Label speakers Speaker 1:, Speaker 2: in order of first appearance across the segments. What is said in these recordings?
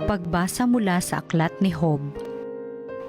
Speaker 1: Pagbasa mula sa aklat ni Job.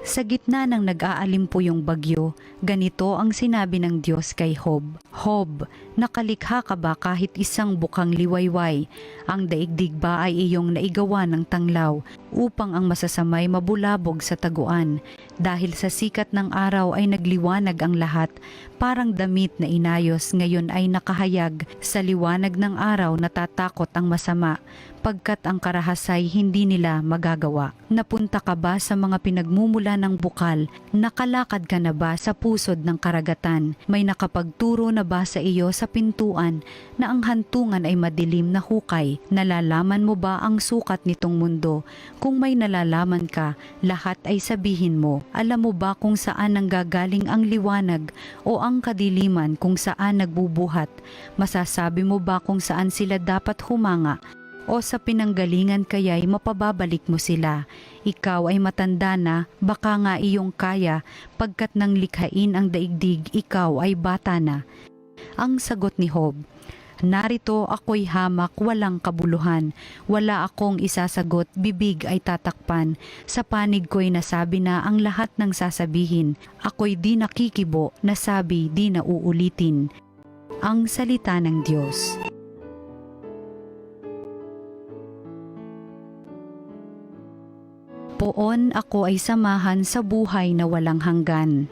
Speaker 1: Sa gitna ng nag-aalimpuyong bagyo, ganito ang sinabi ng Diyos kay Job. Job, nakalikha ka ba kahit isang bukang liwayway? Ang daigdig ba ay iyong naigawa ng tanglaw upang ang masasamay mabulabog sa taguan? Dahil sa sikat ng araw ay nagliwanag ang lahat, parang damit na inayos ngayon ay nakahayag. Sa liwanag ng araw natatakot ang masama, pagkat ang karahasay hindi nila magagawa. Napunta ka ba sa mga pinagmumula ng bukal? Nakalakad ka na ba sa pusod ng karagatan? May nakapagturo na ba sa iyo sa pintuan na ang hantungan ay madilim na hukay? Nalalaman mo ba ang sukat nitong mundo? Kung may nalalaman ka, lahat ay sabihin mo. Alam mo ba kung saan nanggagaling ang liwanag o ang kadiliman kung saan nagbubuhat? Masasabi mo ba kung saan sila dapat humanga? O sa pinanggalingan kaya'y mapababalik mo sila? Ikaw ay matanda na, baka nga iyong kaya, pagkat nang likhain ang daigdig, ikaw ay bata na. Ang sagot ni Job, narito ako'y hamak, walang kabuluhan. Wala akong isasagot, bibig ay tatakpan. Sa panig ko'y nasabi na ang lahat ng sasabihin. Ako'y di nakikibo, nasabi di na uulitin. Ang salita ng Diyos. Poon ako ay samahan sa buhay na walang hanggan.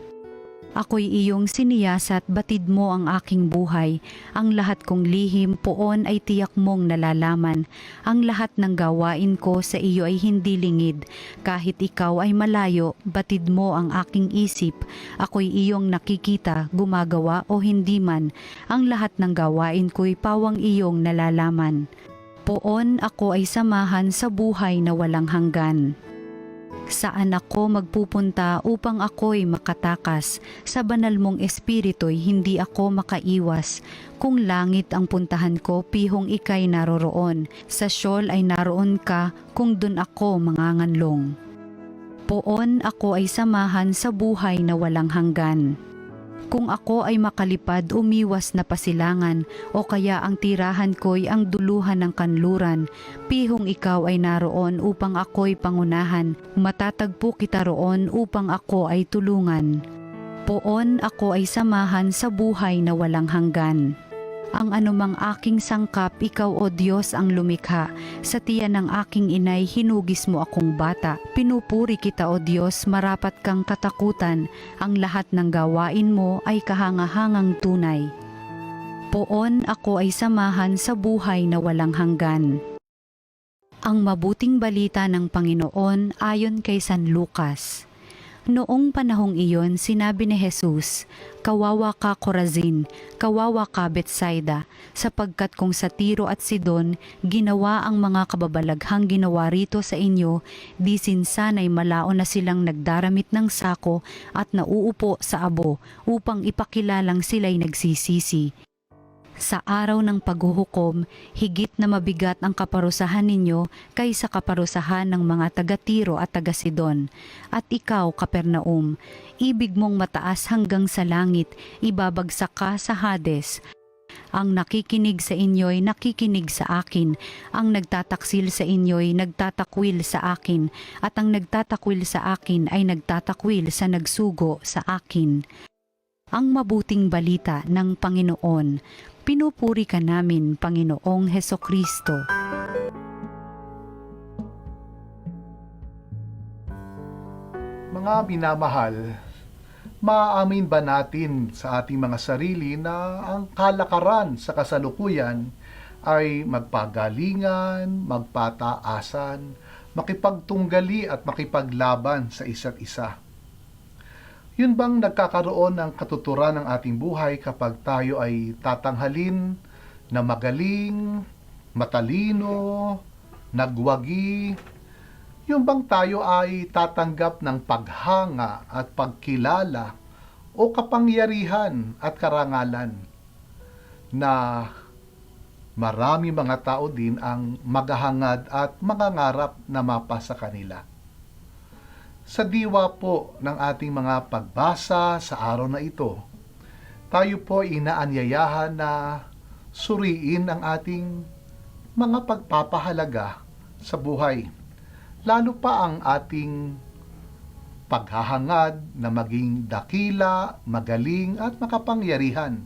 Speaker 1: Ako'y iyong siniyasat, batid mo ang aking buhay. Ang lahat kong lihim poon ay tiyak mong nalalaman. Ang lahat ng gawain ko sa iyo ay hindi lingid. Kahit ikaw ay malayo, batid mo ang aking isip. Ako'y iyong nakikita, gumagawa o hindi man. Ang lahat ng gawain ko'y pawang iyong nalalaman. Poon ako ay samahan sa buhay na walang hanggan. Saan ako magpupunta upang ako'y makatakas? Sa banal mong espiritu'y hindi ako makaiwas. Kung langit ang puntahan ko, pihong ika'y naroroon. Sa Sheol ay naroon ka, kung dun ako manganganlong. Poon ako ay samahan sa buhay na walang hanggan. Kung ako ay makalipad, umiwas na pasilangan, o kaya ang tirahan ko'y ang duluhan ng kanluran, pihong ikaw ay naroon upang ako'y pangunahan, matatagpo kita roon upang ako ay tulungan. Poon ako ay samahan sa buhay na walang hanggan. Ang anumang aking sangkap, ikaw o Diyos ang lumikha. Sa tiyan ng aking inay, hinugis mo akong bata. Pinupuri kita o Diyos, marapat kang katakutan. Ang lahat ng gawain mo ay kahangahangang tunay. Poon ako ay samahan sa buhay na walang hanggan. Ang mabuting balita ng Panginoon ayon kay San Lucas. Noong panahong iyon, sinabi ni Jesus, "Kawawa ka Corazin, kawawa ka Betsaida, sapagkat kung sa Tiro at Sidon ginawa ang mga kababalaghang ginawa rito sa inyo, di sinsanay malaon na silang nagdaramit ng sako at nauupo sa abo upang ipakilalang sila'y nagsisisi. Sa araw ng paghuhukom, higit na mabigat ang kaparusahan ninyo kaysa kaparusahan ng mga taga-Tiro at taga-Sidon. At ikaw, Kapernaum, ibig mong mataas hanggang sa langit, ibabagsak ka sa Hades. Ang nakikinig sa inyo'y nakikinig sa akin, ang nagtataksil sa inyo'y nagtatakwil sa akin, at ang nagtatakwil sa akin ay nagtatakwil sa nagsugo sa akin." Ang mabuting balita ng Panginoon. Pinupuri ka namin, Panginoong Hesukristo.
Speaker 2: Mga minamahal, maaamin ba natin sa ating mga sarili na ang kalakaran sa kasalukuyan ay magpagalingan, magpataasan, makipagtunggali at makipaglaban sa isa't isa? Yun bang nagkakaroon ng katuturan ng ating buhay kapag tayo ay tatanghalin na magaling, matalino, nagwagi? Yun bang tayo ay tatanggap ng paghanga at pagkilala o kapangyarihan at karangalan na marami mga tao din ang maghahangad at mangangarap na mapasa kanila? Sa diwa po ng ating mga pagbasa sa araw na ito, tayo po inaanyayahan na suriin ang ating mga pagpapahalaga sa buhay lalo pa ang ating paghahangad na maging dakila, magaling at makapangyarihan.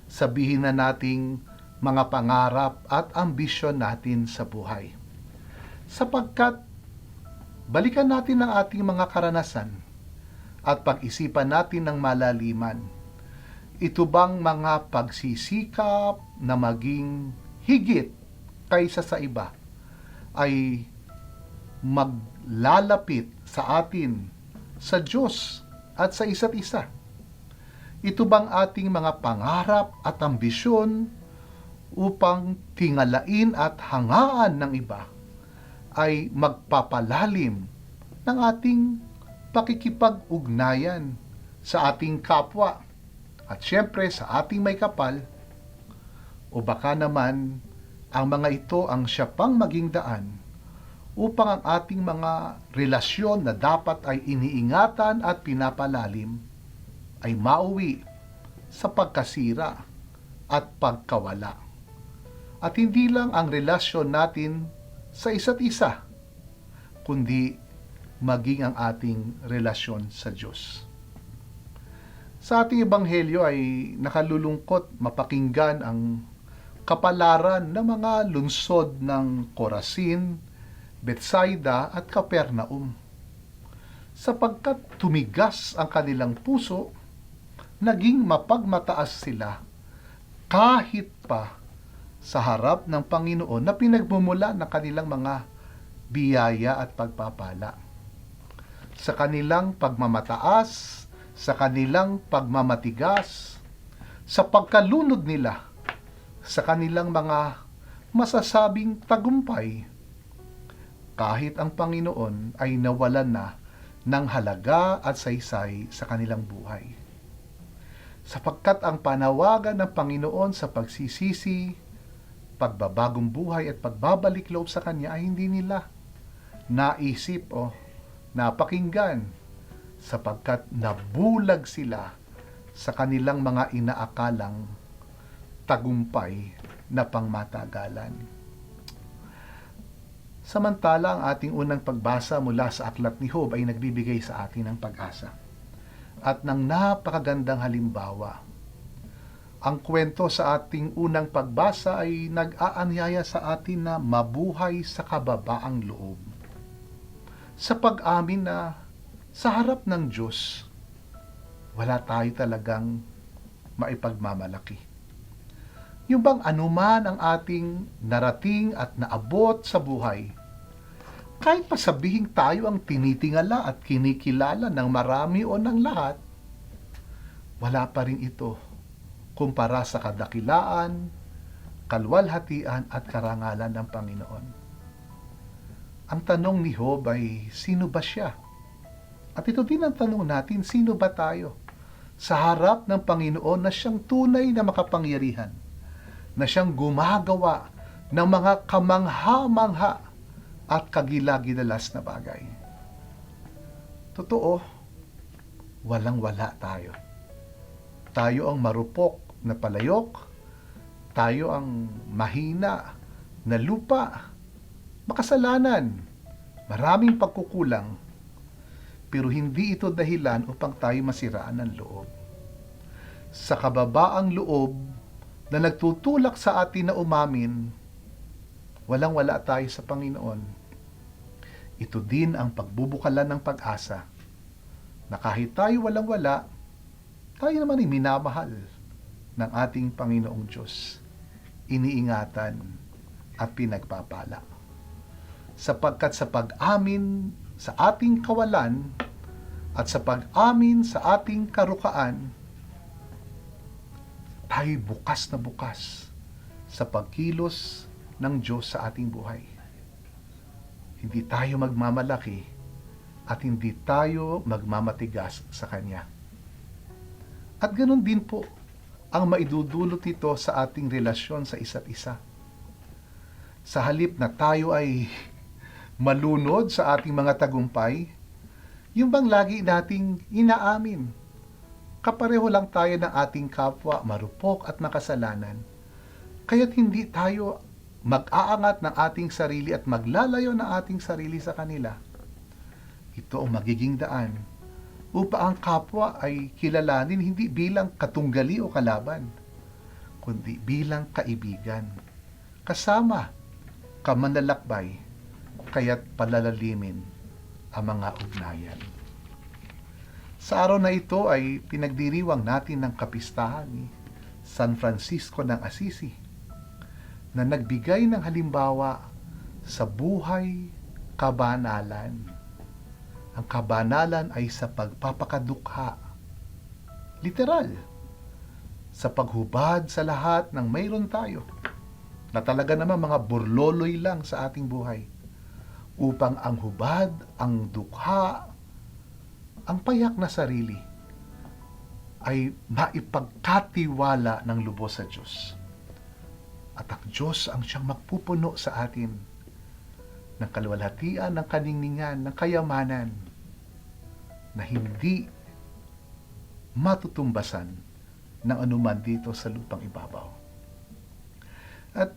Speaker 2: Sabihin na nating mga pangarap at ambisyon natin sa buhay. Sapagkat balikan natin ang ating mga karanasan at pag-isipan natin ng malaliman. Ito bang mga pagsisikap na maging higit kaysa sa iba ay maglalapit sa atin, sa Diyos at sa isa't isa? Ito bang ating mga pangarap at ambisyon upang tingalain at hangaan ng iba ay magpapalalim ng ating pakikipag-ugnayan sa ating kapwa at syempre sa ating may kapal? O baka naman ang mga ito ang siya pang maging daan upang ang ating mga relasyon na dapat ay iniingatan at pinapalalim ay mauwi sa pagkasira at pagkawala. At hindi lang ang relasyon natin sa isa't isa, kundi maging ang ating relasyon sa Diyos. Sa ating ebanghelyo ay nakalulungkot mapakinggan ang kapalaran ng mga lungsod ng Corazin, Bethsaida at Capernaum, sapagkat tumigas ang kanilang puso, naging mapagmataas sila kahit pa sa harap ng Panginoon na pinagmumula ng kanilang mga biyaya at pagpapala. Sa kanilang pagmamataas, sa kanilang pagmamatigas, sa pagkalunod nila, sa kanilang mga masasabing tagumpay, kahit ang Panginoon ay nawalan na ng halaga at saysay sa kanilang buhay. Sapagkat ang panawagan ng Panginoon sa pagsisisi, pagbabagong buhay at pagbabalik loob sa Kanya ay hindi nila naisip o napakinggan, sapagkat nabulag sila sa kanilang mga inaakalang tagumpay na pangmatagalan. Samantala, ang ating unang pagbasa mula sa aklat ni Job ay nagbibigay sa atin ng pag-asa at ng napakagandang halimbawa. Ang kwento sa ating unang pagbasa ay nag-aanyaya sa atin na mabuhay sa kababaang loob, sa pag-amin na sa harap ng Diyos, wala tayo talagang maipagmamalaki. Yung bang anuman ang ating narating at naabot sa buhay, kahit pa sabihin tayo ang tinitingala at kinikilala ng marami o ng lahat, wala pa rin ito kumpara sa kadakilaan, kalwalhatian at karangalan ng Panginoon. Ang tanong ni Job ay, sino ba siya? At ito din ang tanong natin, sino ba tayo sa harap ng Panginoon na siyang tunay na makapangyarihan, na siyang gumagawa ng mga kamangha-mangha at kagila-gidalas na bagay? Totoo, walang-wala tayo. Tayo ang marupok na palayok, tayo ang mahina na lupa, makasalanan, maraming pagkukulang, pero hindi ito dahilan upang tayo masiraan ng loob. Sa kababaang loob na nagtutulak sa atin na umamin, walang-wala tayo sa Panginoon. Ito din ang pagbubukalan ng pag-asa na kahit tayo walang-wala, tayo naman ay minamahal ng ating Panginoong Diyos, iniingatan at pinagpapala. Sapagkat sa pag-amin sa ating kawalan at sa pag-amin sa ating karukaan, tayo bukas na bukas sa pagkilos ng Diyos sa ating buhay. Hindi tayo magmamalaki at hindi tayo magmamatigas sa Kanya. At ganoon din po ang maidudulot nito sa ating relasyon sa isa't isa. Sa halip na tayo ay malunod sa ating mga tagumpay, yung bang lagi nating inaamin, kapareho lang tayo ng ating kapwa, marupok at makasalanan, kaya't hindi tayo mag-aangat ng ating sarili at maglalayo ng ating sarili sa kanila. Ito ang magiging daan upang ang kapwa ay kilalanin hindi bilang katunggali o kalaban, kundi bilang kaibigan, kasama, kamanlalakbay, kaya't palalalimin ang mga ugnayan. Sa araw na ito ay pinagdiriwang natin ng kapistahan ni San Francisco ng Assisi na nagbigay ng halimbawa sa buhay kabanalan. Ang kabanalan ay sa pagpapakadukha, literal, sa paghubad sa lahat ng mayroon tayo, na talaga naman mga burloloy lang sa ating buhay, upang ang hubad, ang dukha, ang payak na sarili ay maipagkatiwala ng lubos sa Diyos. At ang Diyos ang siyang magpupuno sa atin ng kaluwalhatian, ng kaningningan, ng kayamanan na hindi matutumbasan ng anuman dito sa lupang ibabaw. At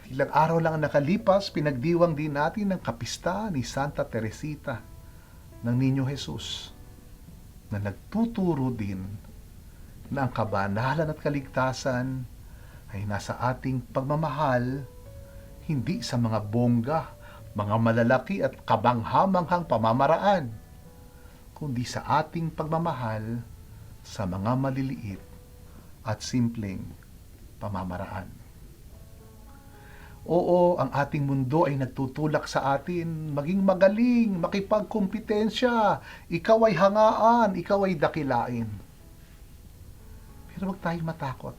Speaker 2: ilang araw lang ang nakalipas, pinagdiwang din natin ng kapistahan ni Santa Teresita ng Niño Jesus na nagtuturo din na ang kabanalan at kaligtasan ay nasa ating pagmamahal, hindi sa mga bongga, mga malalaki at kabanghamanghang pamamaraan, kundi sa ating pagmamahal sa mga maliliit at simpleng pamamaraan. Oo, ang ating mundo ay nagtutulak sa atin maging magaling, makipagkumpetensya, ikaw ay hangaan, ikaw ay dakilain. Pero huwag tayong matakot.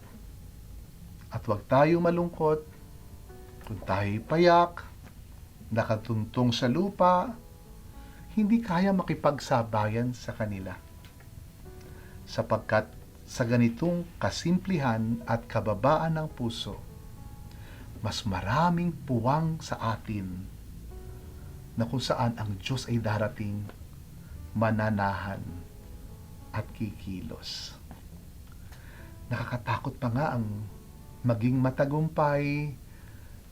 Speaker 2: At huwag tayong malungkot kung tayo'y payak, nakatuntong sa lupa, hindi kaya makipagsabayan sa kanila. Sapagkat sa ganitong kasimplihan at kababaan ng puso, mas maraming puwang sa atin na kung saan ang Diyos ay darating, mananahan at kikilos. Nakakatakot pa nga ang maging matagumpay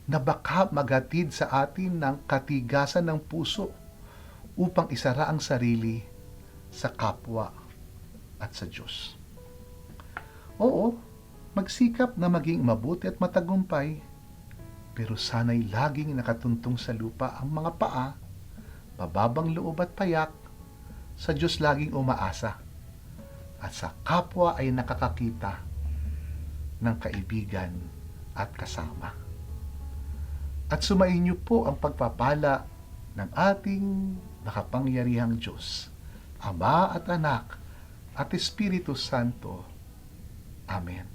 Speaker 2: na baka maghatid sa atin ng katigasan ng puso upang isara ang sarili sa kapwa at sa Diyos. Oo, magsikap na maging mabuti at matagumpay, pero sana'y laging nakatuntong sa lupa ang mga paa, mababang loob at payak, sa Diyos laging umaasa, at sa kapwa ay nakakakita ng kaibigan at kasama. At sumain niyo po ang pagpapala ng ating makapangyarihang Diyos, Ama at Anak at Espiritu Santo. Amen.